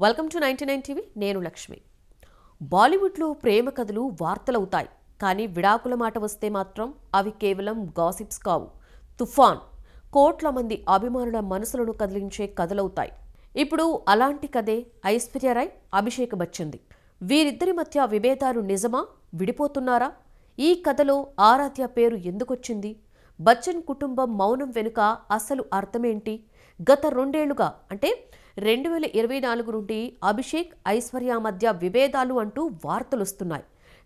Welcome to 99 TV. నేను లక్ష్మి. బాలీవుడ్లో ప్రేమ కథలు వార్తలవుతాయి, కానీ విడాకుల మాట వస్తే మాత్రం అవి కేవలం గాసిప్స్ కావు. తుఫాన్ కోట్ల మంది అభిమానుల మనసులను కదిలించే కథలవుతాయి. ఇప్పుడు అలాంటి కథే ఐశ్వర్య రాయ్, అభిషేక్ బచ్చన్ ది. వీరిద్దరి మధ్య విభేదాలు నిజమా, విడిపోతున్నారా? ఈ కథలో ఆరాధ్య పేరు ఎందుకొచ్చింది? బచ్చన్ కుటుంబం మౌనం వెనుక అసలు అర్థమేంటి? గత 2 ఏళ్లుగా అంటే 2024 నుండి అభిషేక్, ఐశ్వర్య మధ్య విభేదాలు అంటూ వార్తలొస్తున్నాయి.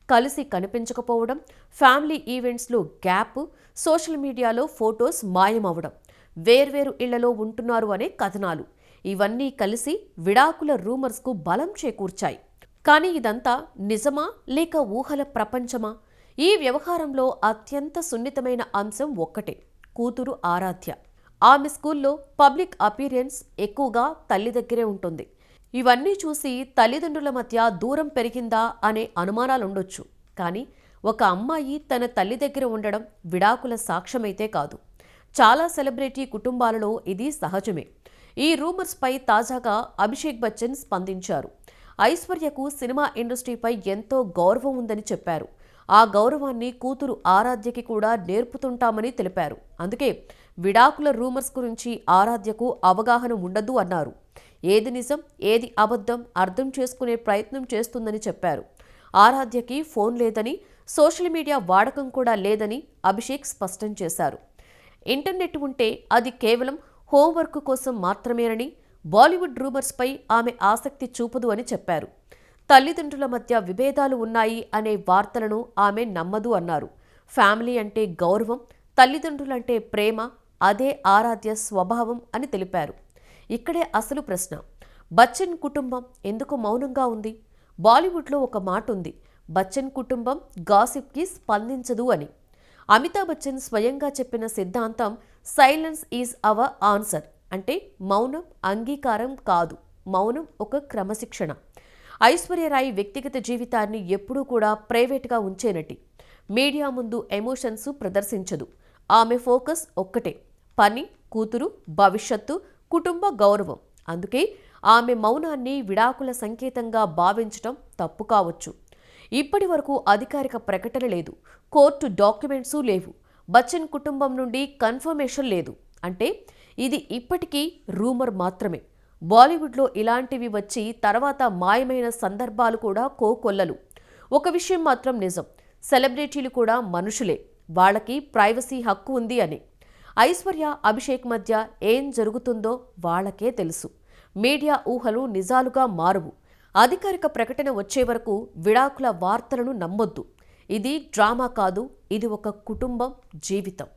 కలిసి కనిపించకపోవడం, ఫ్యామిలీ ఈవెంట్స్లో గ్యాప్, సోషల్ మీడియాలో ఫోటోస్ మాయమవడం, వేర్వేరు ఇళ్లలో ఉంటున్నారు అనే కథనాలు, ఇవన్నీ కలిసి విడాకుల రూమర్స్కు బలం చేకూర్చాయి. కానీ ఇదంతా నిజమా లేక ఊహల ప్రపంచమా? ఈ వ్యవహారంలో అత్యంత సున్నితమైన అంశం ఒక్కటే: కూతురు ఆరాధ్య. ఆమె స్కూల్లో పబ్లిక్ అపీరియన్స్ ఎక్కువగా తల్లి దగ్గరే ఉంటుంది. ఇవన్నీ చూసి తల్లిదండ్రుల మధ్య దూరం పెరిగిందా అనే అనుమానాలుండొచ్చు. కానీ ఒక అమ్మాయి తన తల్లి దగ్గర ఉండడం విడాకుల సాక్ష్యమైతే కాదు. చాలా సెలబ్రిటీ కుటుంబాలలో ఇది సహజమే. ఈ రూమర్స్పై తాజాగా అభిషేక్ బచ్చన్ స్పందించారు. ఐశ్వర్యకు సినిమా ఇండస్ట్రీపై ఎంతో గౌరవం ఉందని చెప్పారు. ఆ గౌరవాన్ని కూతురు ఆరాధ్యకి కూడా నేర్పుతుంటామని తెలిపారు. అందుకే విడాకుల రూమర్స్ గురించి ఆరాధ్యకు అవగాహన ఉండదు అన్నారు. ఏది నిజం, ఏది అబద్ధం అర్థం చేసుకునే ప్రయత్నం చేస్తుందని చెప్పారు. ఆరాధ్యకి ఫోన్ లేదని, సోషల్ మీడియా వాడకం కూడా లేదని అభిషేక్ స్పష్టం చేశారు. ఇంటర్నెట్ ఉంటే అది కేవలం హోంవర్క్ కోసం మాత్రమేనని, బాలీవుడ్ రూమర్స్పై ఆమె ఆసక్తి చూపదు అని చెప్పారు. తల్లిదండ్రుల మధ్య విభేదాలు ఉన్నాయి అనే వార్తలను ఆమె నమ్మదు అన్నారు. ఫ్యామిలీ అంటే గౌరవం, తల్లిదండ్రులంటే ప్రేమ, అదే ఆరాధ్య స్వభావం అని తెలిపారు. ఇక్కడే అసలు ప్రశ్న: బచ్చన్ కుటుంబం ఎందుకు మౌనంగా ఉంది? బాలీవుడ్లో ఒక మాట ఉంది, బచ్చన్ కుటుంబం గాసిప్కి స్పందించదు అని. అమితాబ్ బచ్చన్ స్వయంగా చెప్పిన సిద్ధాంతం సైలెన్స్ ఈజ్ అవర్ ఆన్సర్. అంటే మౌనం అంగీకారం కాదు, మౌనం ఒక క్రమశిక్షణ. ఐశ్వర్య రాయ్ వ్యక్తిగత జీవితాన్ని ఎప్పుడూ కూడా ప్రైవేట్గా ఉంచే నటి. మీడియా ముందు ఎమోషన్స్ ప్రదర్శించదు. ఆమె ఫోకస్ ఒక్కటే: పని, కూతురు, భవిష్యత్తు, కుటుంబ గౌరవం. అందుకే ఆమె మౌనాన్ని విడాకుల సంకేతంగా భావించటం తప్పు కావచ్చు. ఇప్పటి వరకు అధికారిక ప్రకటన లేదు, కోర్టు డాక్యుమెంట్సు లేవు, బచ్చన్ కుటుంబం నుండి కన్ఫర్మేషన్ లేదు. అంటే ఇది ఇప్పటికీ రూమర్ మాత్రమే. బాలీవుడ్లో ఇలాంటివి వచ్చి తర్వాత మాయమైన సందర్భాలు కూడా కోకొల్లలు. ఒక విషయం మాత్రం నిజం: సెలబ్రిటీలు కూడా మనుషులే, వాళ్ళకి ప్రైవసీ హక్కు ఉంది అని. ఐశ్వర్య, అభిషేక్ మధ్య ఏం జరుగుతుందో వాళ్ళకే తెలుసు. మీడియా ఊహలు నిజాలుగా మారువు. అధికారిక ప్రకటన వచ్చే వరకు విడాకుల వార్తలను నమ్మొద్దు. ఇది డ్రామా కాదు, ఇది ఒక కుటుంబం జీవితం.